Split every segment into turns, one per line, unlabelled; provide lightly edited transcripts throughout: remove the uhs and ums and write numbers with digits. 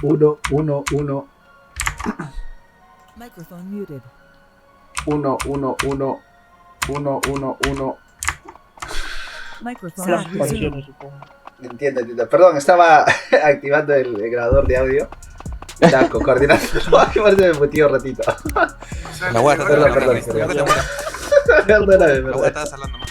Uno, uno, uno.
Microphone muted.
Uno, uno, uno. Uno, uno, uno.
Microphone
Las
resumed.
canciones, supongo.
Entiendo. Perdón, estaba activando el grabador de audio. Estaba coordinando. Qué parte me metió un ratito.
La guata,
Perdón. Perdóname,
La guata estás hablando, man.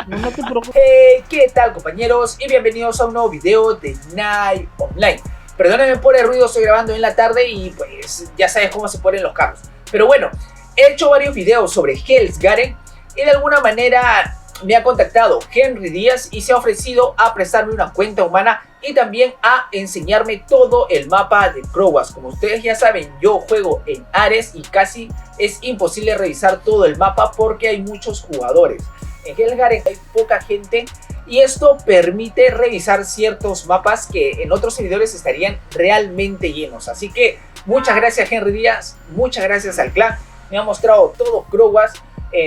No te preocupes.
¿Qué tal, compañeros? Y bienvenidos a un nuevo video de Night Online. Perdónenme por el ruido, estoy grabando en la tarde y pues ya sabes cómo se ponen los carros. Pero bueno, he hecho varios videos sobre Hell's Garen y de alguna manera me ha contactado Henry Díaz y se ha ofrecido a prestarme una cuenta humana y también a enseñarme todo el mapa de Crowwas. Como ustedes ya saben, yo juego en Ares y casi es imposible revisar todo el mapa porque hay muchos jugadores. En Hell's Garen hay poca gente y esto permite revisar ciertos mapas que en otros servidores estarían realmente llenos. Así que muchas gracias Henry Díaz, muchas gracias al clan. Me ha mostrado todo Crowwas,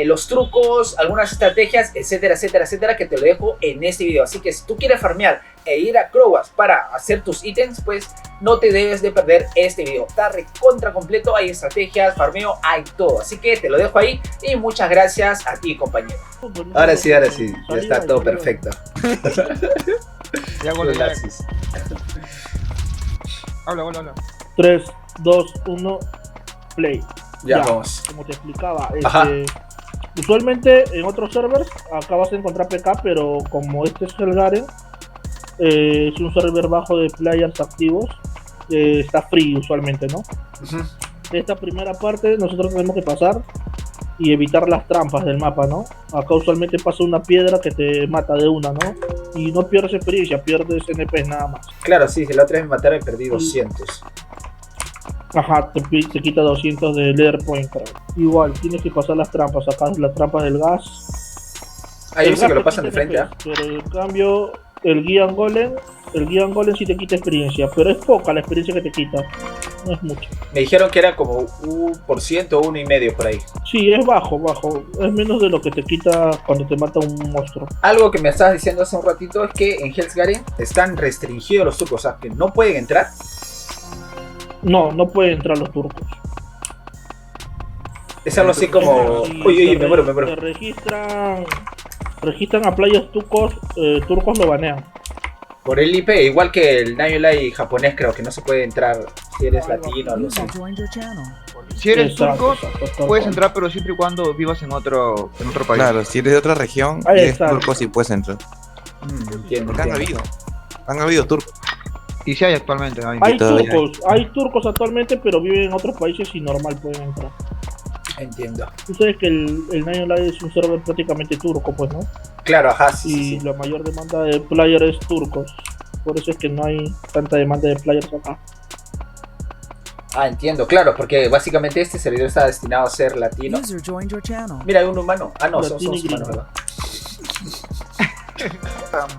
los trucos, algunas estrategias, etcétera, que te lo dejo en este video. Así que si tú quieres farmear e ir a Crowwas para hacer tus ítems, pues no te debes de perder este video. Está recontra completo, hay estrategias, farmeo, hay todo. Así que te lo dejo ahí y muchas gracias a ti, compañero.
Ahora sí, ya está todo perfecto.
Ya, bueno, ya.
Gracias.
Habla.
3, 2, 1, play.
Ya vamos.
Como te explicaba,
Ajá.
usualmente en otros servers acá vas a encontrar PK, pero como este es el Garen, es un server bajo de players activos, está free usualmente, ¿no?
Ujú.
Esta primera parte nosotros tenemos que pasar y evitar las trampas del mapa, ¿no? Acá usualmente pasa una piedra que te mata de una, ¿no? Y no pierdes experiencia, pierdes NPs nada más.
Claro, sí, si la otra vez me mataron y perdí 200.
Ajá, te quita 200 de leader point, creo. Igual, tienes que pasar las trampas. Acá las trampas del gas.
Ah, yo
El
sé que
gas
lo
te
pasan de
quita
frente, ¿ah?
NPs, pero en cambio, el Guian Golem sí te quita experiencia. Pero es poca la experiencia que te quita. No es mucho.
Me dijeron que era como 1% o 1,5% por ahí.
Sí, es bajo. Es menos de lo que te quita cuando te mata un monstruo.
Algo que me estabas diciendo hace un ratito es que en Hell's Garen están restringidos los turcos, o sea, que no pueden entrar.
No pueden entrar los turcos.
Es algo así como...
Sí,
Uy, me muero.
Te registran a players turcos lo banean.
Por el IP, igual que el Nayolai japonés, creo que no se puede entrar si eres latino o algo así.
User joined your channel.
Si eres
Exacto,
turco, puedes entrar, pero siempre y cuando vivas en otro país.
Claro, si eres de otra región
Ahí
y eres
está.
turco, sí puedes entrar.
Entiendo.
Porque han habido turcos.
Y si hay actualmente.
todavía
Hay turcos actualmente, pero viven en otros países y normal pueden entrar.
Entiendo.
Tú sabes que el Nine Live es un server prácticamente turco, pues, ¿no?
Claro, ajá,
Y
sí.
la mayor demanda de players es turcos. Por eso es que no hay tanta demanda de players acá.
Ah, entiendo, claro, porque básicamente este servidor está destinado a ser latino.
User joined your channel.
Mira, hay un humano. Ah, no,
Latino
somos
y
humanos,
gringo.
¿verdad?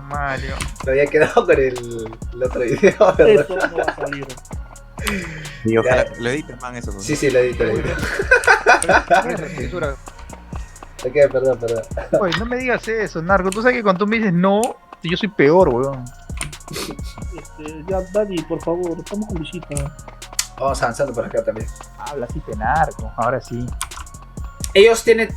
Mario.
Lo había quedado con el otro video, ¿verdad?
Eso no va a salir.
Y ojalá
Ya.
lo edites, man, eso.
Sí, lo edito.
Censura.
Ok, perdón.
Oye, no me digas eso, Narco. Tú sabes que cuando tú me dices no, yo soy peor, weón.
Ya, Dani, por favor, estamos con visita.
Vamos avanzando por acá también.
Habla así de Narco, ahora sí.
Ellos tienen,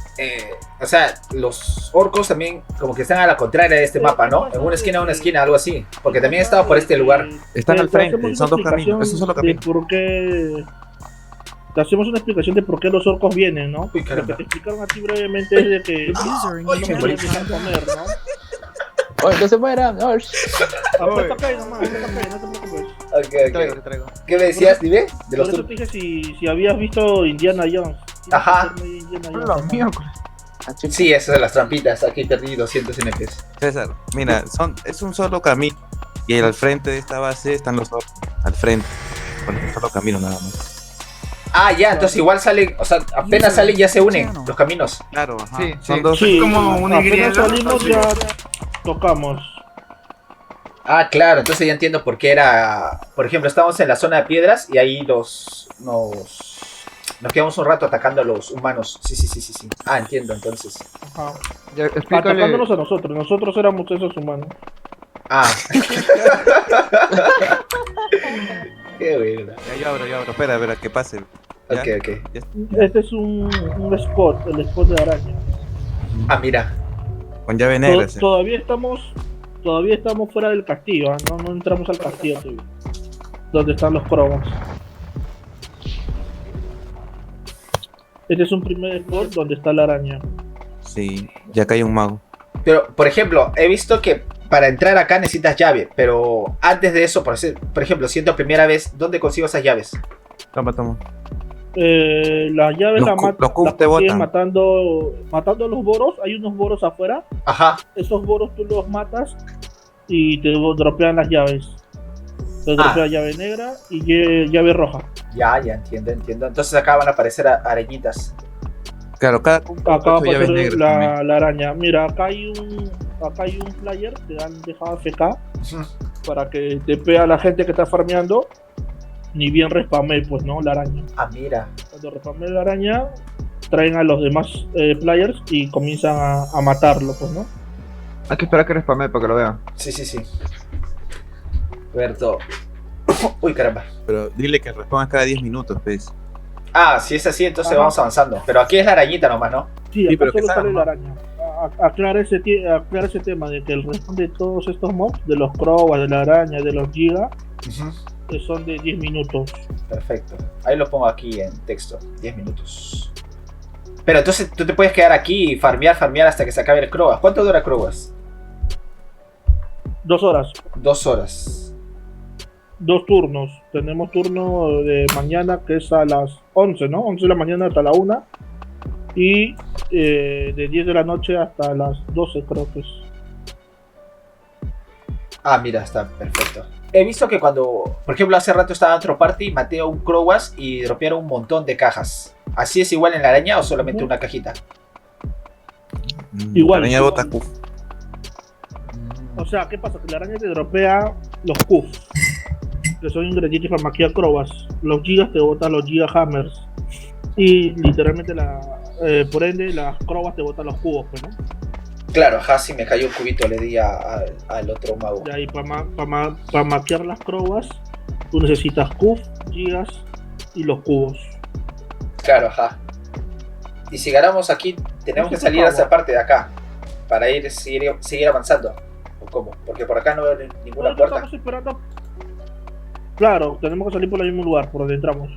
o sea, los orcos también como que están a la contraria de este mapa, ¿no? En una esquina, algo así. Porque también estaba por este lugar.
Están al frente,
hacemos
son
una
dos caminos,
explicación
esos son los
de
caminos.
por qué. Te hacemos una explicación de por qué los orcos vienen, ¿no?
Uy,
Lo
caramba.
que te explicaron a ti brevemente es de que
User in
Oye,
your
me
no
morí.
channel.
quieren comer, ¿no?
Oye, no se mueran. No,
Apuesta acá nomás, no te preocupes.
Ok.
Te traigo.
¿Qué me decías, dime? De los
Por eso
turcos.
te dije si habías visto Indiana Jones.
Ajá.
Tienes que ser medio Indiana Jones,
Hola,
hermano.
miércoles.
Sí, eso de las trampitas. Aquí perdí 200 NPs.
César, mira, es un solo camino. Y al frente de esta base están los orcos. Al frente. Con un solo camino nada más.
Ah, ya, entonces igual salen, o sea, apenas salen ya se unen los caminos.
Claro, ajá.
Sí,
Son
sí.
dos.
Sí,
como una
apenas
Y,
salimos ya tocamos.
Ah, claro, entonces ya entiendo por qué era. Por ejemplo, estamos en la zona de piedras y ahí nos quedamos un rato atacando a los humanos. Sí. Ah, entiendo, entonces.
Ajá.
Ya, explícale.
Atacándonos a nosotros éramos esos humanos.
Ah. Qué buena.
Ya, yo abro, espera, que pase. ¿Ya?
Ok, ok.
Ya,
Este es un spot, el spot de araña.
Ah, mira.
con llave negra. sí.
Todavía estamos fuera del castillo, ¿ah? No entramos al castillo todavía, donde están los cromos. Este es un primer spot donde está la araña.
Sí, ya cae un mago.
Pero, por ejemplo, he visto que para entrar acá necesitas llave, pero antes de eso, por ejemplo, siendo primera vez, ¿dónde consigo esas llaves?
Toma.
Las llaves
Los
las
cu- los cubos
las
te
consigues
botan.
matando los boros. Hay unos boros afuera.
Ajá.
Esos boros tú los matas y te dropean las llaves. Te dropea llave negra y llave roja.
Ya entiendo. Entonces acá van a aparecer arañitas.
Claro, cada cubo
Acá va a
ocho llaves
pasar
negras también.
la araña. Mira, acá hay un flyer que han dejado FK para que te vea la gente que está farmeando. Ni bien respamé, pues, ¿no? La araña.
Ah, mira.
Cuando respamé la araña, traen a los demás players y comienzan a matarlo, pues, ¿no?
Hay que esperar que respame para que lo vean.
Sí. Roberto. Uy, caramba.
Pero dile que respondas cada 10 minutos, pues.
Ah, si es así, entonces
Ajá.
vamos avanzando. Pero aquí es la arañita nomás, ¿no?
Sí,
Sí,
acá
pero que
solo
salga,
sale
¿no?
la araña. Aclara ese tema de que el resto de todos estos mobs, de los Crowbas, de la araña, de los Giga, que son de 10 minutos.
Perfecto. Ahí lo pongo aquí en texto. 10 minutos. Pero entonces tú te puedes quedar aquí y farmear hasta que se acabe el Croas. ¿Cuánto dura Croas?
2 horas.
2 horas.
2 turnos. Tenemos turno de mañana que es a las 11, ¿no? 11 de la mañana hasta la 1. Y de 10 de la noche hasta las 12, creo que es.
Ah, mira, está perfecto. He visto que cuando, por ejemplo, hace rato estaba en otro party, maté a un Crowas y dropearon un montón de cajas. ¿Así es igual en la araña o solamente una cajita?
Igual,
La araña
igual.
bota Q.
O sea, ¿qué pasa? Que la araña te dropea los Qs, que son ingredientes para maquillar Crowbas. Los Gigas te botan los Giga Hammers. Y literalmente, por ende, las Crowbas te botan los cubos, pues, ¿no?
Claro, ajá, si me cayó un cubito le di al otro mago.
Y ahí para maquillar las Crowbas, tú necesitas Qs, Gigas y los cubos.
Claro, ajá. Y si ganamos aquí, tenemos que salir a esa parte de acá para seguir avanzando. ¿O cómo? Porque por acá no veo ninguna
Ahorita
puerta.
estamos esperando. Claro, tenemos que salir por el mismo lugar, por donde entramos.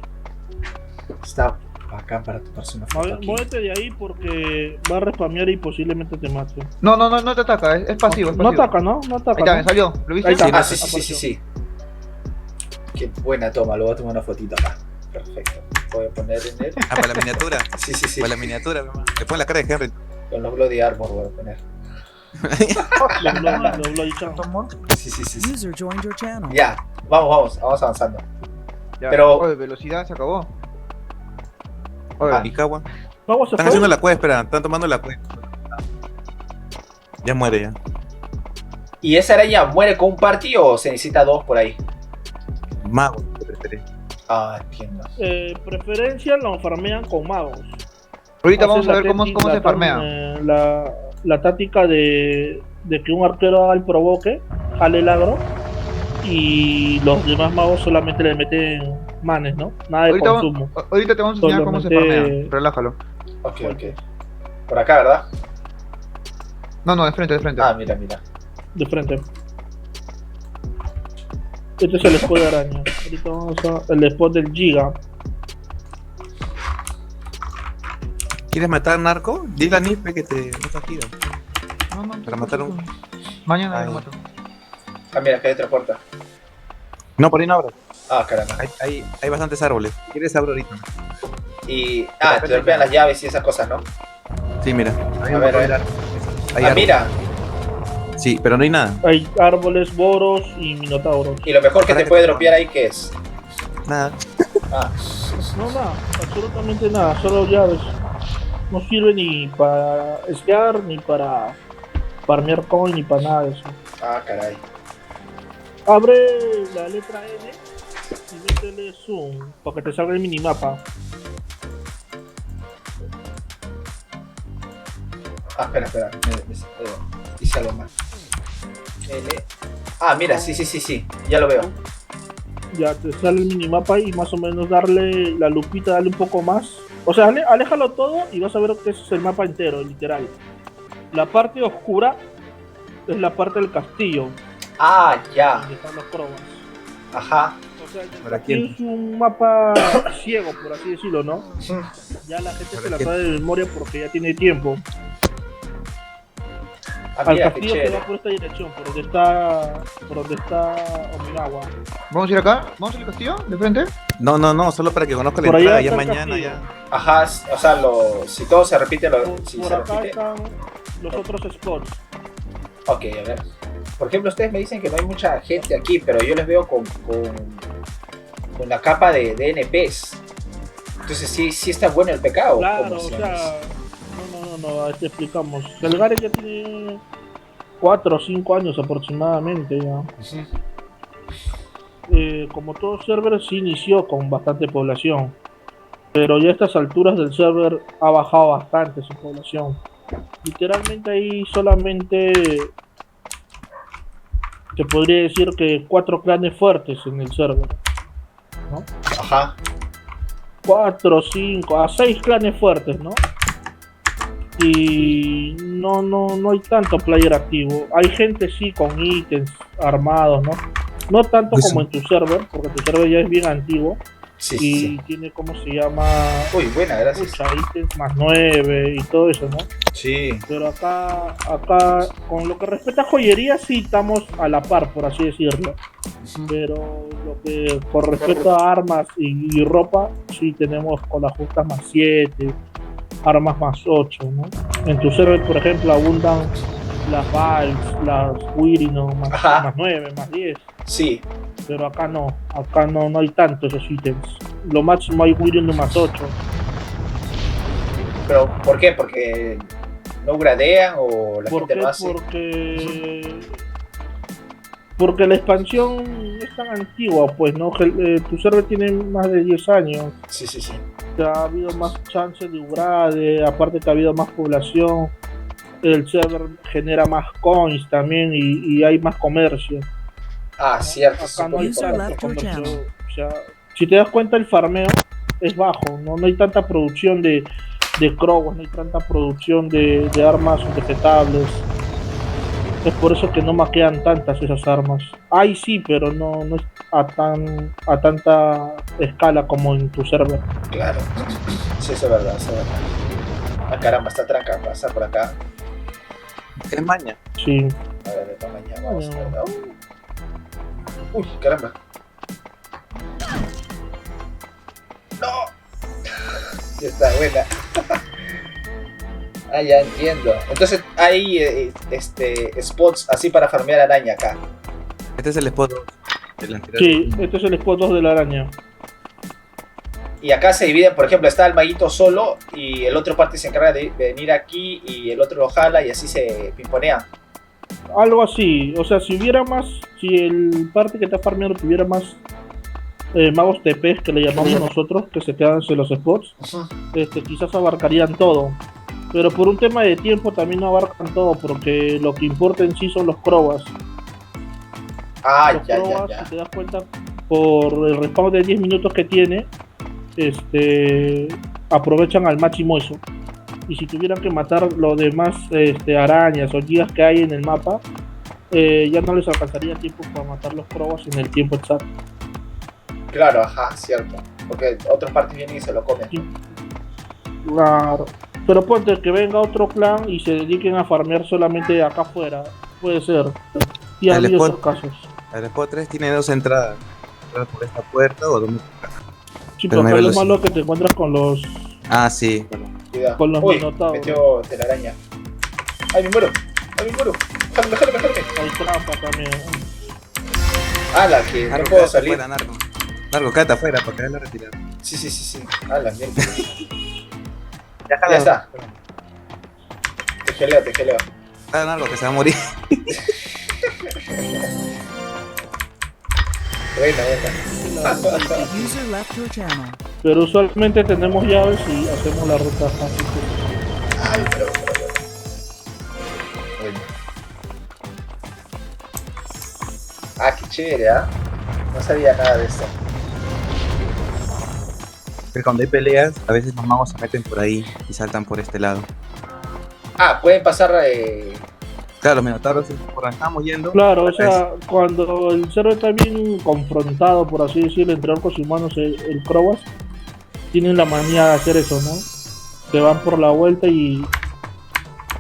Está acá para tomarse una foto aquí.
Muévete de ahí porque va a respamear y posiblemente te mate.
No te ataca, es pasivo, es
No
pasivo.
ataca, ¿no? No ataca.
Ahí está,
¿no?
me salió. ¿Lo viste?
Ahí está.
Ah, sí. Qué buena toma, lo voy a tomar una fotito acá. Perfecto. Voy a poner en él.
Ah, para la miniatura.
Sí.
Para la miniatura, mamá. Le pone la cara de Henry.
Con los Bloody Armor voy a poner.
Los Bloody Chan.
Sí.
User joined your channel.
Ya, vamos avanzando.
Ya.
Pero-
Oye, velocidad se acabó. Oye,
Ah,
Y Kawa.
Vamos a
Están haciendo la cueva, espera. Están tomando la cueva. Ya muere ya.
¿Y esa araña muere con un party o se necesita 2 por ahí?
Mago, te preferé.
Ah, entiendo.
preferencia lo farmean con magos.
ahorita vamos
Hacen
a ver
la
cómo
táctica-
se farmea.
La táctica de que un arquero haga el provoque, jale el agro, y los demás magos solamente le meten manes, ¿no? Nada de
Ahorita,
consumo.
ahorita te vamos a enseñar cómo se
Solamente-
farmea. Relájalo.
Ok. Por acá, ¿verdad?
No, de frente.
Ah, mira.
De frente. Este es el spot de araña. Ahorita vamos a el spot del Giga.
¿Quieres matar narco? Dile a Nipe que te mata aquí.
No,
Para matar un.
Mañana
Ay.
lo mato.
Ah, mira, acá hay otra puerta.
No, por ahí no abro.
Ah, caramba.
Hay bastantes árboles. ¿Quieres abro ahorita?
Y. Ah, te golpean las llaves y esas cosas, ¿no?
Sí, mira.
A ver.
Hay
Ah,
árboles.
mira.
Sí, pero no hay nada.
Hay árboles, boros y minotauros.
Y lo mejor que te puede dropear ahí, ¿qué es?
Nada.
Ah,
No, nada, absolutamente nada, solo llaves. No sirve ni para esquiar, ni para farmear coin, ni para nada de eso.
ah, caray.
Abre la letra N y métele zoom para que te salga el minimapa.
Ah, espera. Hice algo mal. L. Ah, mira, sí. Ya lo veo.
Ya te sale el minimapa y más o menos darle la lupita, darle un poco más. O sea, aléjalo todo y vas a ver que ese es el mapa entero, literal. La parte oscura es la parte del castillo,
Ah, ya.
donde están los crobas.
Ajá.
O sea, el
¿Para
castillo
quién?
es un mapa ciego, por así decirlo, ¿no?
Ujú.
Ya la gente se
¿Para
la
quién?
sabe de memoria porque ya tiene tiempo.
Ah,
Al
mira, qué
castillo se
chévere.
va por esta dirección, por donde está Ominawa.
¿Vamos a ir acá? ¿Vamos al castillo? ¿De frente?
No, solo para que conozca la
Por allá
entrada, ya
está el
mañana
castillo.
ya.
Ajá, o sea, si todo se repite, si
Por
se
acá
repite.
están los otros spots.
Ok, a ver. Por ejemplo, ustedes me dicen que no hay mucha gente aquí, pero yo les veo con la capa de NPs. Entonces, sí está bueno el pecado.
Claro, o sea, no, te explicamos. El Garen ya tiene 4 o 5 años aproximadamente ya. Como todo server sí inició con bastante población, pero ya a estas alturas del server ha bajado bastante su población. Literalmente hay solamente, se podría decir que 4 clanes fuertes en el server.
Ajá.
4, 5, a 6 clanes fuertes, ¿no? Y no hay tanto player activo. Hay gente sí con ítems armados, ¿no? No tanto
Pues
como en tu server, porque tu server ya es bien antiguo
Sí,
y
sí, sí.
tiene, ¿cómo se llama?
Uy, buena, gracias.
Pucha, ítems más 9 y todo eso, ¿no?
Sí.
Pero acá, con lo que respecta a joyería, sí estamos a la par, por así decirlo. Pero lo que con respecto a armas y ropa, sí tenemos con las justas más 7, armas más 8, ¿no? En tu server, por ejemplo, abundan las Valves, las Wirino
Ajá.
más 9, más 10.
Sí.
Pero acá no hay tanto esos ítems. Lo máximo hay Wirino más 8.
Pero, ¿por qué? ¿Porque no gradean o la
¿Por
gente
qué?
no hace?
Porque la expansión no es tan antigua, pues, ¿no? Tu server tiene más de 10 años.
Sí, sí, sí.
O sea, ha habido más chances de upgrade, aparte que ha habido más población. El server genera más coins también y hay más comercio.
Ah, cierto. eso es
Acá
un
no hay
poco
tanto
importante.
comercio. O sea, si te das cuenta, el farmeo es bajo, no hay tanta producción de crowns, no hay tanta producción de armas respetables. Es por eso que no maquean tantas esas armas. Hay sí, pero no es a tanta escala como en tu server.
Claro. Sí, eso es verdad, eso es verdad. Ah, caramba, está tranca. Pasa por acá.
Es maña.
Sí.
A ver, de tamaño. Vamos a ver. Uy, caramba. ¡No! Ya está buena. Ah, ya entiendo. Entonces hay spots así para farmear araña acá.
Este es el spot de la anterior.
Sí, este es el spot 2 de la araña.
Y acá se dividen, por ejemplo, está el maguito solo y el otro parte se encarga de venir aquí y el otro lo jala y así se pimponea.
Algo así, o sea, si el parte que está farmeando tuviera más magos TPs que le llamamos nosotros, que se quedan en los spots, quizás abarcarían todo. Pero por un tema de tiempo también no abarcan todo, porque lo que importa en sí son los crowas.
Ah,
Los
ya,
crowas,
ya,
si te das cuenta, por el respawn de 10 minutos que tiene, aprovechan al máximo eso. Y si tuvieran que matar los demás arañas o gigas que hay en el mapa, ya no les alcanzaría tiempo para matar los crowas en el tiempo exacto.
Claro, ajá, cierto. Porque otras partes vienen y se lo comen.
Sí. Claro. Pero ponte que venga otro clan y se dediquen a farmear solamente acá afuera. Puede ser. Y ha
El
habido
spot-
esos casos.
El spot 3 tiene 2 entradas. Entrar por esta puerta o donde.
Sí,
Pero
pero
no hay
acá lo
velocidad.
malo que te encuentras con los
Ah, sí.
Cuidado.
Con los
Uy,
minotauros.
metió telaraña. ¡Ay, me muero! ¡Ay, me muero! ¡Jálame, jálame, jálame!
hay trampa también.
¡Hala, que no
Narco,
puedo
quédate
salir!
afuera, Narco. Narco, quédate afuera para caer la retirada.
Sí, sí, sí, sí. ¡Hala, mierda!
Ya,
Ya está. Te geleo, te geleo.
Dale, Narco, que se va a morir.
Buena, buena.
User left your channel.
Pero usualmente tenemos llaves y hacemos la ruta fácil.
Ay, pero. Bueno. Ah, qué chévere, ¿ah?
No sabía nada de esto.
Pero cuando hay peleas, a veces los magos se meten por ahí y saltan por este lado.
Ah, pueden pasar.
Claro, los minotauros por donde estamos yendo.
Claro, o sea, cuando el cerdo está bien confrontado, por así decirlo, entre orcos y humanos, el Crowas, tienen la manía de hacer eso, ¿no? Se van por la vuelta y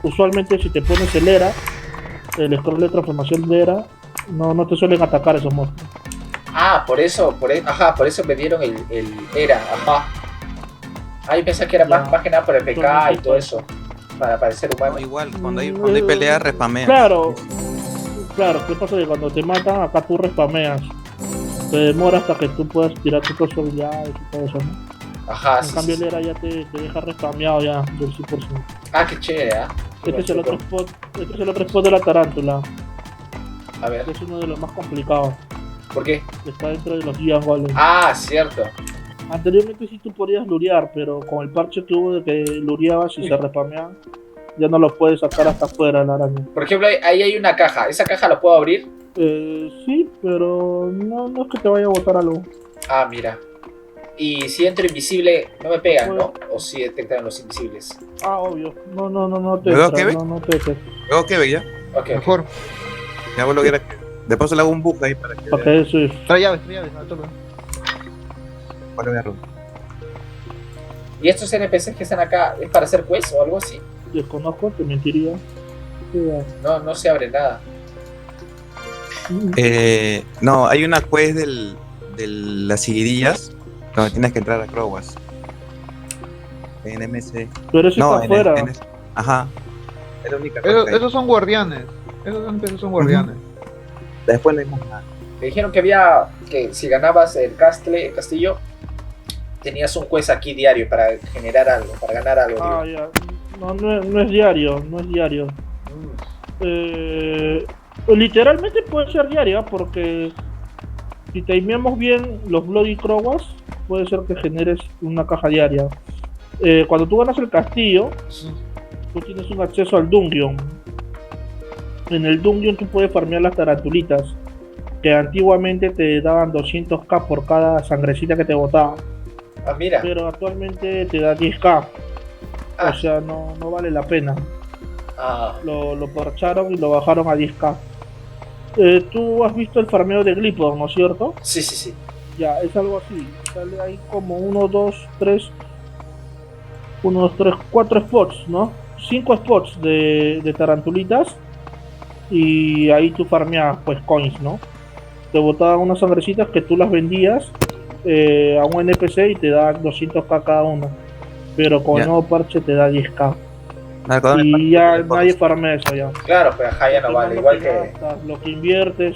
usualmente si te pones el ERA, el scroll de transformación de ERA, no te suelen atacar esos monstruos.
Ah, por eso me dieron el ERA, ajá. Ahí pensé que era
Ya.
más que nada por el PK y todo eso. Para parecer
No,
humano.
igual, cuando hay peleas, respamean.
Claro, ¿qué pasa? Que cuando te matan, acá tú respameas. Te demora hasta que tú puedas tirar tus posibilidades y todo eso, ¿no?
Ajá,
En
sí,
cambio,
sí.
el ERA ya te deja respameado ya del 100%.
Ah, qué chévere, ¿ah?
Este es el otro spot de la tarántula,
A ver,
que es uno de los más complicados.
¿por qué?
Que está dentro de los Giant Golem.
Ah, cierto.
Anteriormente sí tú podías lurear, pero con el parche que hubo de que lureabas y se respameaban, ya no lo puedes sacar hasta afuera la araña.
Por ejemplo, ahí hay una caja. ¿Esa caja la puedo abrir?
Sí, pero no es que te vaya a botar algo.
Ah, mira. Y si entro invisible, no me pegan, ¿no? O si detectan los invisibles.
Ah, obvio. No te
¿Luego
entra,
qué ve?
no te entra.
Luego, ¿qué ve ya?
Ok, ok.
Mejor.
Ya vos lo quieras. Después le hago un bug ahí para que
Para que eso es.
Trae llaves, no toca.
Vale, voy a robar.
¿Y estos NPCs que están acá es para hacer quest o algo así?
Desconozco, te mentiría.
No se abre nada.
No, hay una quest de las seguidillas donde tienes que entrar a Crowas. En MC.
Pero eso
No,
está afuera.
Ajá. Es la única cosa que hay.
Esos son guardianes. Esos NPCs son guardianes.
Después no hay más nada.
Me dijeron que si ganabas el castillo, tenías un quest aquí diario para generar algo, para ganar algo.
Ah,
digo.
ya. No es diario, no es diario. Literalmente puede ser diaria porque si timeamos bien los Bloody Crowas, puede ser que generes una caja diaria. Cuando tú ganas el castillo, tú tienes un acceso al dungeon. En el dungeon tú puedes farmear las tarantulitas, que antiguamente te daban 200k por cada sangrecita que te botaba,
Ah, mira.
pero actualmente te da 10k.
Ah.
O sea, no vale la pena.
Ah,
Lo parcharon y lo bajaron a 10k. Tú has visto el farmeo de Glipor, ¿no es cierto?
sí.
Ya, es algo así. Sale ahí como 4 spots, ¿no? 5 spots de tarantulitas. Y ahí tú farmeas, pues, coins, ¿no? Te botaban unas sangrecitas que tú las vendías a un NPC y te da 200k cada uno. Pero con el
Ya.
nuevo parche te da 10k.
Nada,
Y ya nadie farmea eso ya.
Claro, pero ajá, ya no vale. Igual que.
gastas, lo que inviertes,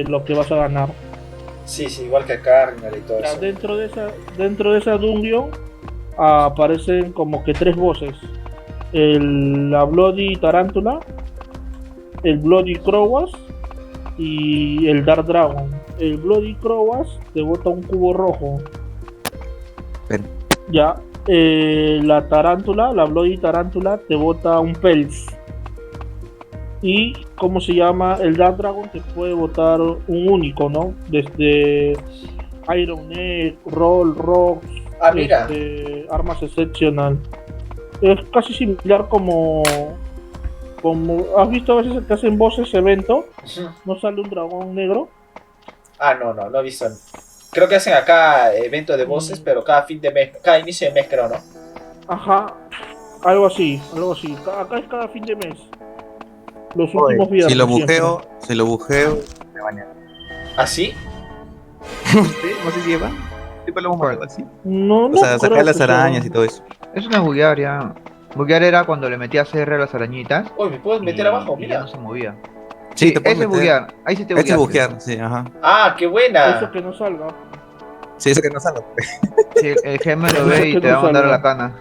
lo que vas a ganar.
Sí, igual que Cardinal y todo
Ya,
eso.
dentro de esa dungeon aparecen como que 3 voces. La Bloody Tarántula, el Bloody Crowas y el Dark Dragon. El Bloody Crowas te bota un cubo rojo.
Ven.
Ya. La tarántula, la Bloody Tarántula, te bota un Pels. Y, ¿cómo se llama? El Dark Dragon te puede botar un único, ¿no? Desde Iron Neck, Roll, Rocks,
Ah, mira.
armas excepcional. Es casi similar como ¿has visto a veces que hacen voces evento?
Ujú.
¿No sale un dragón negro?
Ah, no he visto. Creo que hacen acá eventos de voces, pero cada fin de mes, cada inicio de mes creo, ¿no?
Ajá, algo así. Acá es cada fin de mes. Los últimos viernes.
Si lo
siempre.
bujeo, me bañan.
¿Así?
¿Sí? ¿No se lleva? Tipo lo vamos a así.
No,
O sea,
creo
sacar las
que sea.
arañas y todo eso.
Eso no es buguear ya. Buguear era cuando le metías CR a las arañitas.
Uy, ¿me puedes meter
y-
abajo?
y ya
Mira.
no se movía.
Sí, te puedes
ese es
meter.
buguear. Ahí sí te
Ese es
bugueaste.
bujear, sí, ajá.
Ah, qué
Eso
buena.
que no salga.
Sí, eso que no salga.
Sí, el GM lo ve y
Que
te
no
va a mandar a
salga.
la cana.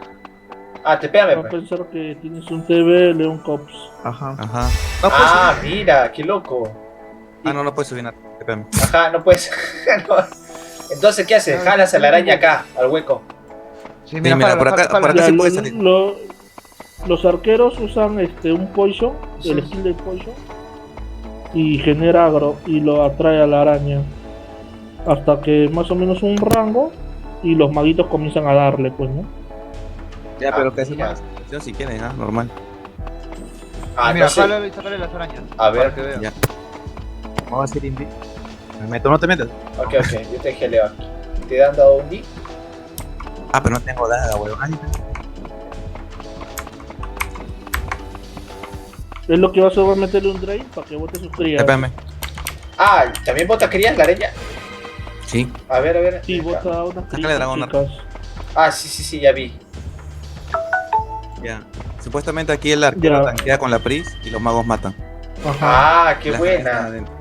Ah, te pégame,
Va a
pues.
pensar que tienes un TV León Cops.
Ajá.
Ajá. No puedes
Ah,
subir.
mira, qué loco.
No puedes subir nada. Espérame.
Ajá, no puedes. No. Entonces, ¿qué haces? Jalas a la araña acá, al hueco.
Sí,
mira, por acá- por acá
Ya,
sí puede salir.
los arqueros usan un poison, el skill de poison, y genera agro y lo atrae a la araña. hasta que más o menos un rango y los maguitos comienzan a darle, pues, ¿no?
Ya, pero que
mira.
hacemos yo si quieren, normal.
Ah,
Mira,
entonces,
jálale y sácale las arañas.
a ver.
Para que veas.
Ya. Vamos a hacer indie. Me meto, no te metas.
ok, yo te geleo aquí. ¿Te han dado un D?
Ah, pero no tengo nada, weón. Ay,
Es lo que va a hacer, va a meterle un drain para que bote sus crías.
espérame.
Ah, ¿también bota crías la araña?
Sí.
A ver.
Sí, bota unas
Sácale
crías
dragón,
chicas.
Ah, sí, ya vi.
Ya. Supuestamente aquí el arquero
Ya.
tanquea con la Pris y los magos matan.
Ajá.
Ah, qué
Las arañas están
buena.
adentro.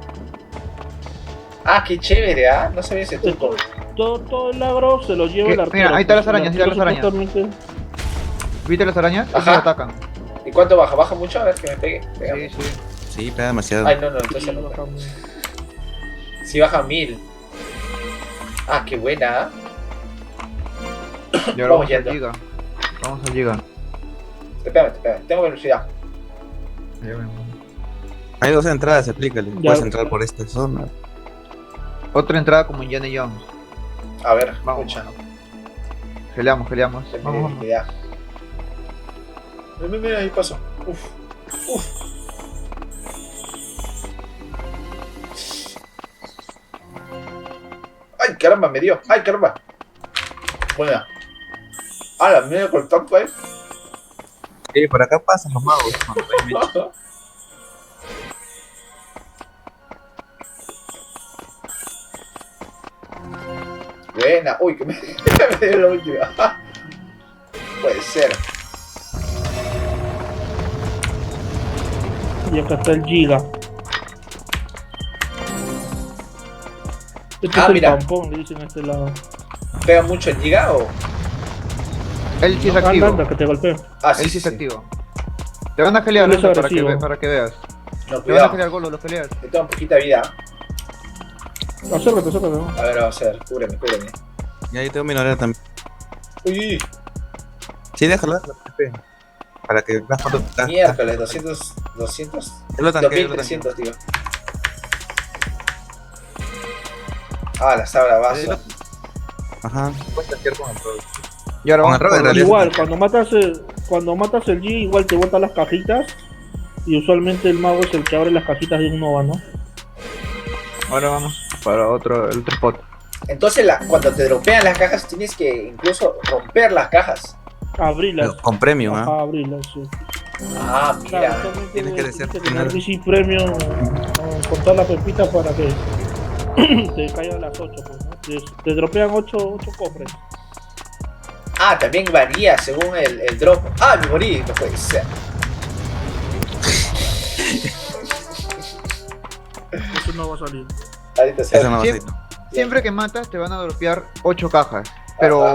Ah, qué chévere, ¿ah? No sabía ese truco.
Todo el agro se lo lleva
¿Qué?
el arquero.
Mira, ahí están
pues,
las arañas,
el
ahí están las
arquero
arañas.
supuestamente-
¿Viste las arañas? Esas
Ajá.
atacan.
¿Y cuánto baja? ¿Baja mucho? A ver que me pegue. Pégame.
Sí.
Sí, pega demasiado.
Ay, no,
Sí,
entonces no.
bajamos.
Sí baja 1000. Ah, qué buena, ¿ah?
Y ahora
Vamos
vamos al
yendo.
Giga. Vamos al Giga.
Espérame. Tengo velocidad.
Hay dos entradas, explícale.
Ya.
Puedes entrar por esta zona.
Otra entrada como Indiana Jones.
A ver,
Vamos.
escucha.
Geleamos.
Tengo
Vamos.
idea. Mira, ahí pasó. Uf. Ay, caramba, me dio. Ay, caramba. Buena. Ah, la mía con el tanto,
Sí, por acá pasan los magos. cuando hay mecha.
Buena. Uy, que me, me dio la última. Puede ser.
Y acá está el Giga. Este
Ah,
es el
mira.
tampón, le dicen a este lado.
¿Pega mucho el giga o...?
Él sí es
Anda,
activo.
anda, que te golpeo.
Ah,
Él sí es activo. Te van a gelear
Él es
Renzo, para que,
agresivo.
para que veas.
No,
Te van a
cuidado.
gelear Golo, los geleas.
Que tengo poquita vida.
Acércate, ¿no?
A ver, vamos a ver. Cúbreme.
Y ahí tengo minoría también.
Uy,
Sí, déjalo. Para que veas cuánto.
miércoles, 200...
Yo lo tanqueo,
2300, tío. Ah, la sabra base.
Ajá. Puedes tanquear con el todo.
Y ahora
Con
vamos
el robo, en
por-
realidad.
Igual, cuando matas el G, igual te botan las cajitas. Y usualmente el mago es el que abre las cajitas de un Nova, ¿no?
Ahora vamos para el otro spot.
Entonces, cuando te dropean las cajas, tienes que incluso romper las cajas.
Abrirlas.
Con premium, ¿ah?
Ajá, abrirlas, sí.
Ah,
Claro,
mira.
usualmente
Tienes que desear
tener
tener-
VC Premium con todas las pepitas para que te caigan las 8, pues, ¿no? Te dropean 8 cofres.
Ah, también varía según el drop. Ah, me morí. No puede ser.
Eso no va a salir.
Ahorita se
Eso no va a
Sí.
ser.
Siempre que matas te van a dropear 8 cajas. Pero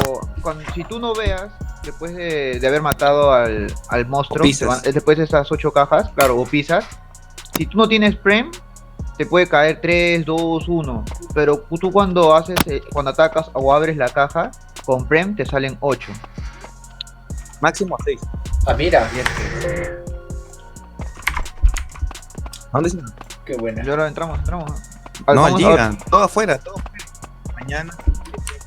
si tú no veas, después de haber matado al monstruo,
O pisas.
después de esas 8 cajas, claro, o pisas, si tú no tienes prem, te puede caer 3, 2, 1. Pero tú cuando cuando atacas o abres la caja, con prem te salen 8.
Máximo 6.
Ah, mira.
¿Dónde se?
Qué buena.
Y ahora entramos.
No,
Vamos a-
llegan. Todo afuera, todo afuera. Mañana.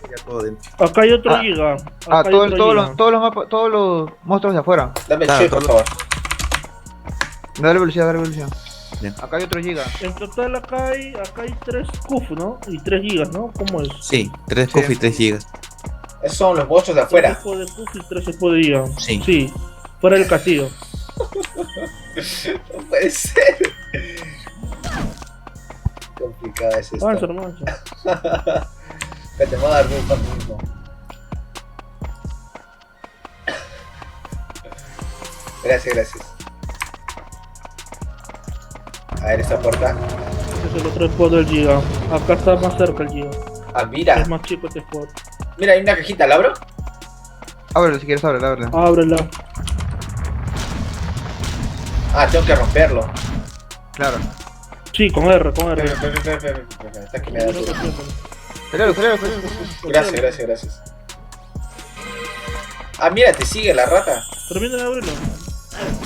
Ya todo dentro.
Acá hay otro
Ah.
Giga.
Ah,
Acá hay otro Giga.
todos los monstruos de afuera.
Dame el
Claro,
chip, por
todo
favor.
Dale velocidad.
Bien.
Acá hay otro giga.
En total acá hay 3 CUF, ¿no? Y 3 gigas, ¿no? ¿Cómo es?
Sí, 3
Sí.
puff y 3 gigas.
Esos son los monstruos de
3
afuera.
cepos de CUF y 3 cepos de giga.
Sí.
Sí, fuera del castillo.
No puede ser. Complicada es
Avanza,
esta.
hermano.
Que te voy a dar un mismo. Gracias. A ver esta puerta.
Este es el otro spot del giga. Acá está más cerca el giga.
Ah, mira.
Es más chico este spot.
Mira, hay una cajita, ¿la abro?
Ábrelo si quieres, ábrelo.
Ábrela.
Ah, tengo que romperlo.
Claro.
Sí, con R, con R.
Está que me da duro.
Pelealo.
Gracias. Ah, mira, te sigue la rata.
Termina de abrirlo.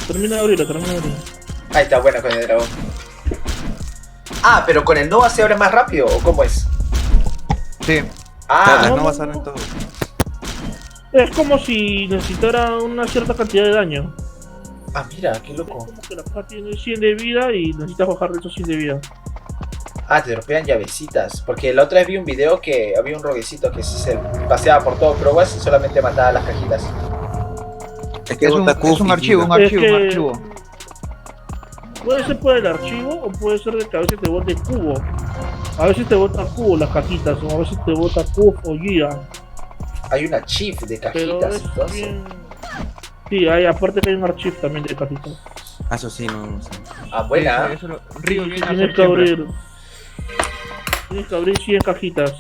Termina de abrirlo.
Ahí está buena con el dragón. Ah, pero con el Nova se abre más rápido, ¿o cómo es?
Sí.
Claro, las
Ah,
no,
novas
no,
salen
no.
todo.
Es como si necesitara una cierta cantidad de daño.
mira, qué
Es
loco.
como que la caja tiene 100 de vida y necesitas bajar esos 100 de vida.
Ah, te dropean llavecitas. Porque la otra vez vi un video que había un roguecito que se paseaba por todo Crowas y solamente mataba las cajitas.
Es que
Es un,
bota
es un
Kufi,
archivo, un
Gila.
archivo, un archivo.
Puede ser por el archivo o puede ser de que a veces te bote cubo. A veces te bota cubo las cajitas o a veces te bota cubo o guía.
Hay una chief de
Pero
cajitas,
es
entonces.
bien... Sí, hay, aparte que hay un archivo también de cajitas.
Ah, eso sí, no sé.
Ah, buena.
Sí, Río viene a
Tienes
hacer
que
siempre.
abrir... Tienes que abrir 100 cajitas.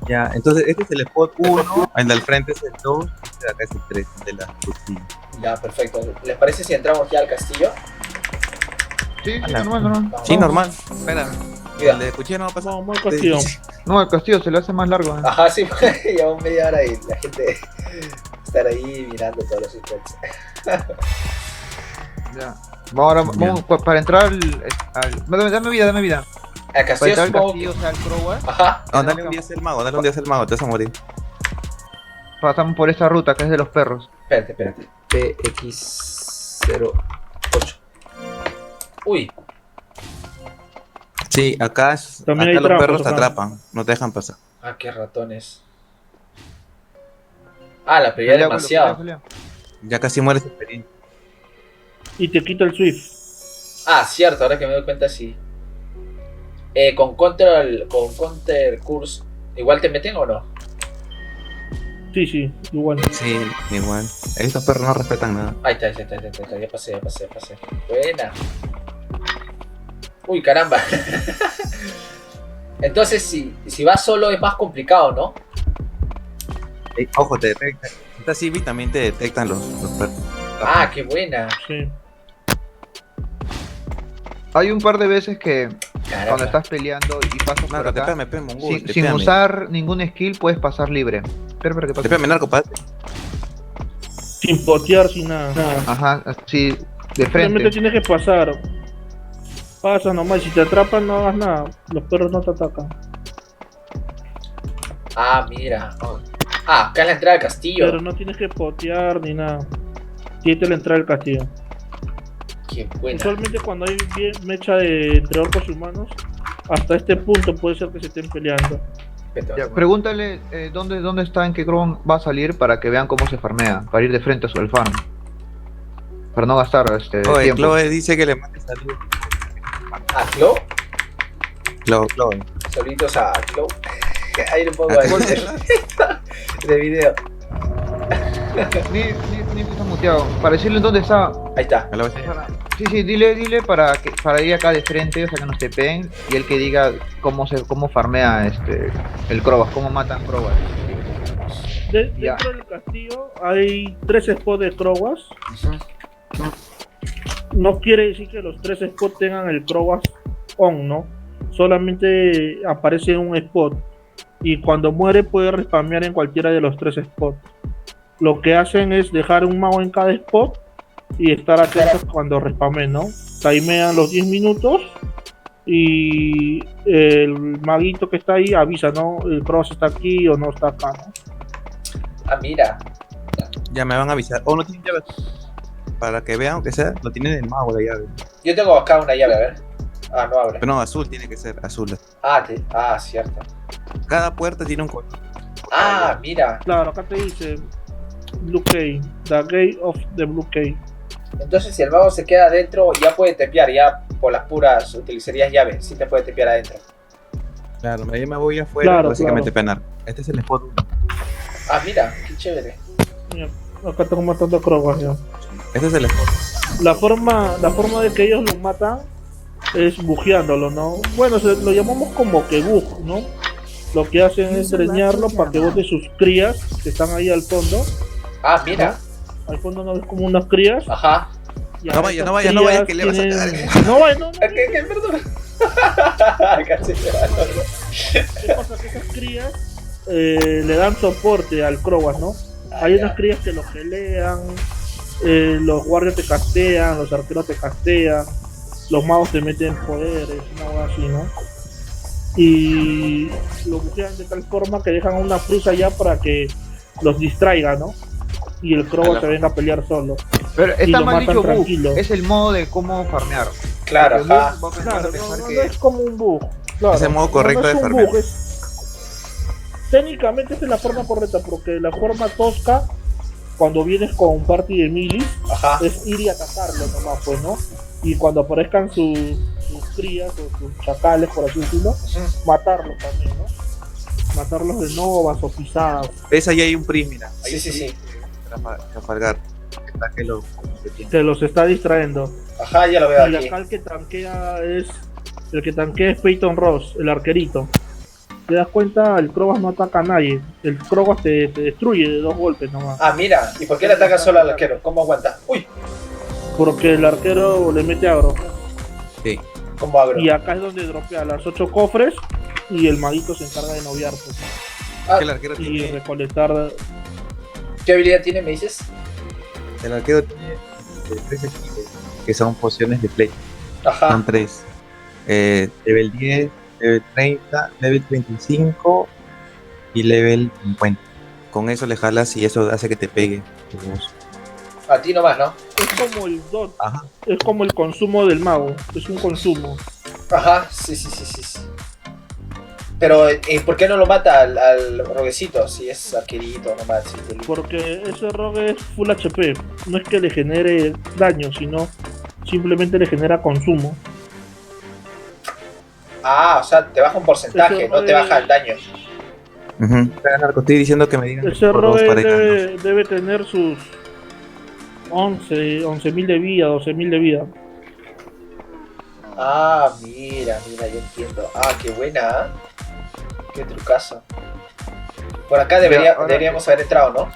Ya, entonces este es el spot 1, el del frente es el 2, este de acá es el 3, de la cuchilla.
Ya, perfecto. ¿Les parece si entramos ya al castillo?
Sí, sí,
Ala.
normal, normal.
Vamos.
Sí, normal. Espera,
Cuida.
el de cuchilla no va a pasar.
Vamos al castillo.
No, el castillo se le hace más largo.
Ajá, sí, llevamos media hora y la gente estar ahí mirando todos los spots.
Ya. Ahora vamos para entrar dame vida, dame vida.
Al
Para
castillo
entrar al
supongo
castillo,
que...
o sea, al Crowbar,
Ajá.
No, dale un 10 al mago, dale un 10 al mago, te vas a morir.
pasamos por esta ruta que es de los perros.
Espérate. PX08. Uy,
Sí, acá,
También
acá
hay
los
trampas
perros te
acá.
atrapan, no te dejan pasar.
qué ratones. La pelea
Pelea,
demasiado.
pelea.
Ya casi mueres experiencia.
Y te quita el Swift.
Cierto, ahora que me doy cuenta sí. Con counter curse, ¿igual te meten o no?
Sí, igual.
Sí, igual. Estos perros no respetan nada.
Ahí está, ya pasé. Buena. Uy, caramba. Entonces, si vas solo es más complicado, ¿no?
Ojo, te detectan. Si estás Civi también te detectan los perros.
Qué buena.
Sí.
Hay un par de veces que
Caramba.
cuando estás peleando y pasas por
Narco, te
acá,
pégame, mongol,
sin
te pégame.
usar ningún skill puedes pasar libre. Espera que
Te
pase.
pégame, narco, pase.
Sin potear, sin nada.
Ajá, así de
Simplemente
frente.
tienes que pasar. Pasa nomás, si te atrapan no hagas nada. Los perros no te atacan.
Mira. Acá es la entrada al castillo.
Pero no tienes que potear ni nada. Siete la entrada del castillo.
Qué buena.
Usualmente cuando hay mecha entre orcos y humanos, hasta este punto puede ser que se estén peleando.
Ya, pregúntale dónde está, en qué Chrome va a salir para que vean cómo se farmea, para ir de frente a su farm. Para no gastar
Oye,
tiempo.
Chloe dice que le mande salud.
Clo,
Chloe.
solitos a Clo. Ahí le pongo
Ah,
ahí de video.
Ni está muteado. Para decirle dónde está.
Ahí está.
Me lo voy a enseñar.
Sí, dile para ir acá de frente, o sea que nos tepeen y él que diga cómo farmea el Crowbar, cómo matan Crowbar. Ya.
Dentro del castillo hay 3 spots de Crowas. No quiere decir que los 3 spots tengan el Crowas on, ¿no? Solamente aparece un spot. Y cuando muere puede respamear en cualquiera de los 3 spots. Lo que hacen es dejar un mago en cada spot y estar atentos cuando respamen, ¿no? Timean los 10 minutos y el maguito que está ahí avisa, ¿no? El cross está aquí o no está acá, ¿no?
Mira.
Ya me van a avisar. O no tienen llave. Para que vean, aunque sea, lo tienen el mago la llave.
Yo tengo acá una llave, a ver. No abre.
Pero no, azul tiene que ser, azul.
Cierto.
Cada puerta tiene un color.
Mira.
Claro, acá te dice Blue Key, the gate of the Blue Key.
Entonces, si el mago se queda adentro, ya puede tepear. Ya por las puras utilizarías llave. Sí te puede tepear adentro.
Claro, yo me voy afuera,
Claro,
básicamente penar. Este es el spot 1.
Mira, qué chévere.
Mira, acá tengo matando Crowas ya.
Este es el spot.
La forma de que ellos lo matan es bujeándolo, ¿no? Bueno, lo llamamos como que bug, ¿no? Lo que hacen es dreñarlo para que bote sus crías que están ahí al fondo.
Mira.
Al fondo no ves como unas crías.
Ajá.
Y
No
a
vaya,
esas
no vaya, no vaya,
crías
que le vas a
tienen- No vaya, no.
¿Qué? Perdón. Casi se va.
¿Qué pasa? Que esas crías le dan soporte al Crowas, ¿no? Hay unas crías que lo gelean, los guardias te castean, los arqueros te castean, los magos te meten poderes, una cosa así, ¿no? y lo bujean de tal forma que dejan una fruta ya para que los distraiga, ¿no? Y el Crobat se venga a pelear solo.
Pero
Y
está
lo
mal
matan
dicho bug,
tranquilo.
es el modo de cómo farmear.
Claro,
Porque
ajá.
el bug va a
Claro,
pensar
no
que
es como un bug. Claro,
Es el modo correcto
no es
de
un
farmear.
bug, técnicamente esa es la forma correcta, porque la forma tosca, cuando vienes con un party de milis,
Ajá.
es ir y atacarlo nomás, pues, ¿no? Y cuando aparezcan sus crías o sus chacales, por así decirlo, matarlos también, ¿no? Matarlos de novas o pisadas.
¿Ves? Ahí hay un Pris, mira. Hay
Sí,
un
sí,
Pris
sí.
Trafalgar. Que está que lo que tiene.
Que los está distrayendo.
Ajá, ya lo veo
Y
aquí.
acá el que tanquea es Peyton Ross, el arquerito. ¿Te das cuenta? El Crobat no ataca a nadie. El Crobat te destruye de 2 golpes nomás.
Ah, mira. ¿Y por qué le ataca solo al arquero? ¿Cómo aguanta? Uy,
Porque el arquero le mete agro.
Sí.
¿cómo agro?
Y acá es donde dropea las 8 cofres y el maguito se encarga de noviar, pues,
Ah,
Que el arquero
y
tiene,
recolectar.
¿Qué habilidad tiene, me dices?
el arquero tiene 3 equipos, que son pociones de flecha.
Ajá.
Son 3. Level 10, level 30, level 35 y level 50. Con eso le jalas y eso hace que te pegue.
A ti nomás, ¿no?
Es como el dot,
Ajá.
es como el consumo del mago. Es un consumo.
Ajá, sí, sí, sí, sí, sí. Pero, ¿por qué no lo mata al roguecito? Si es arquerito nomás. Si te
Porque ese rogue es full HP. No es que le genere daño, sino simplemente le genera consumo.
Ah, o sea, te baja un porcentaje,
Ese
no te baja el daño.
Estoy diciendo que me digan
Ese
por dos
rogue
para ganarnos.
debe tener sus 11.000 de vida, 12.000 de vida.
Ah, mira, mira, yo entiendo. Ah, qué buena, ¿ah? Qué trucazo. Por acá
Ahora
deberíamos haber entrado, ¿no?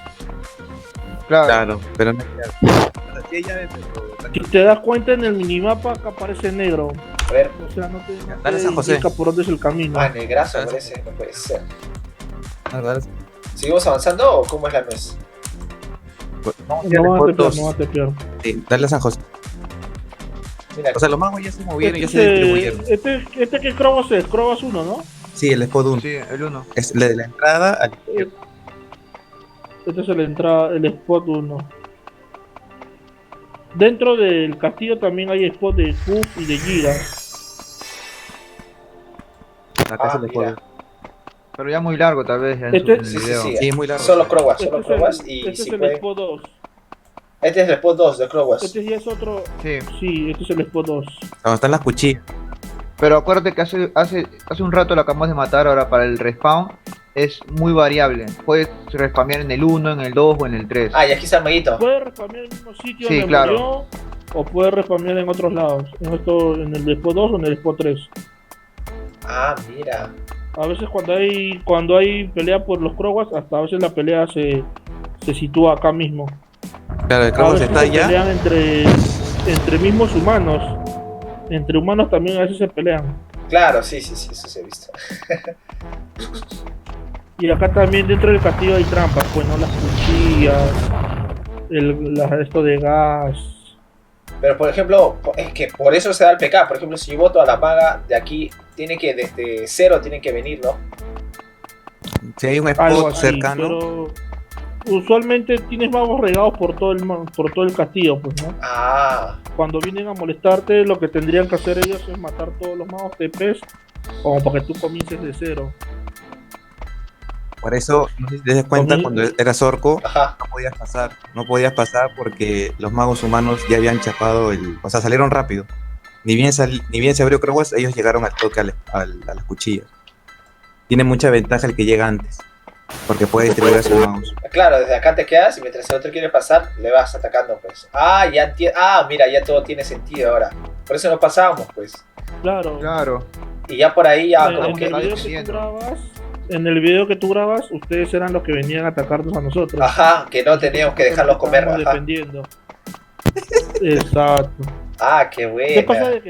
Claro.
Claro, pero no hay que- Sí, ya ves, pero-
Si te das cuenta en el minimapa, acá aparece negro.
A ver.
O sea, no te
Dale, San José.
indica por dónde es el camino.
Ah, negrazo, parece. No puede ser.
Ah, vale.
¿Seguimos avanzando o cómo es la nuez?
Vamos a ir
No
al
van a
spot
tepear,
2.
no van a tepear.
Sí, dale a San José.
Mira,
O sea, los magos ya se movieron, ya se distribuyeron.
Este que Krobos es, Krobos 1, ¿no?
Sí, el spot 1.
Sí, el 1.
Es la de la entrada al
Este es el spot 1. Dentro del castillo también hay spot de Puff y de Giga.
acá es el spot.
mira.
Pero ya muy largo tal vez ya en,
Este-
en el
Sí, sí,
video.
sí.
Sí, es muy largo.
Solo Crowas,
Este
solo
es
Crowas
el,
y
este
si
es el
puede.
spot 2.
Este es el spot 2 de Crowas.
Este ya es otro.
Sí.
Sí, este es el spot 2.
Donde están las cuchillas.
Pero acuérdate que hace un rato lo acabamos de matar, ahora para el respawn es muy variable. Puedes respamear en el 1, en el 2 o en el 3.
Ah, y aquí está el maguito.
Puede respamear en el mismo sitio
Sí,
donde
claro.
murió, o puede respamear en otros lados. En el spot 2 o en el spot 3.
Ah, mira.
A veces cuando hay pelea por los Crowas, hasta a veces la pelea se sitúa acá mismo.
Claro, el
A
Cross
veces
está
se
allá.
pelean entre mismos humanos. Entre humanos también a veces se pelean.
Claro, sí, sí, sí, eso se ha visto.
Y acá también dentro del castillo hay trampas, pues no, las cuchillas, esto de gas.
Pero por ejemplo, es que por eso se da el PK. Por ejemplo, si yo voto a la maga de aquí, tiene que desde cero tienen que venir, ¿no?
Si hay un
Algo
spot
así,
cercano,
pero usualmente tienes magos regados por todo el castillo, pues, ¿no?
Ah,
Cuando vienen a molestarte, lo que tendrían que hacer ellos es matar todos los magos TPs, como para que tú comiences de cero.
por eso, no sé si te das cuenta,
También-
cuando eras orco,
ajá.
no podías pasar porque los magos humanos ya habían chapado o sea, salieron rápido. Ni bien se abrió Crowas, ellos llegaron al toque a las cuchillas. Tiene mucha ventaja el que llega antes, porque puede distribuir a sus magos.
Claro, desde acá te quedas y mientras el otro quiere pasar, le vas atacando, pues. Ah, ya entiendo. Ah, mira, ya todo tiene sentido ahora. Por eso no pasábamos, pues.
Claro.
Claro.
Y ya por ahí, ya
en,
como
el
que.
video que tú grabas, en el video que tú grabas, ustedes eran los que venían a atacarnos a nosotros.
Ajá, que no teníamos que dejarlos comer,
Estábamos
ajá.
defendiendo. Exacto.
Ah, qué
¿Qué pasa
buena.
de que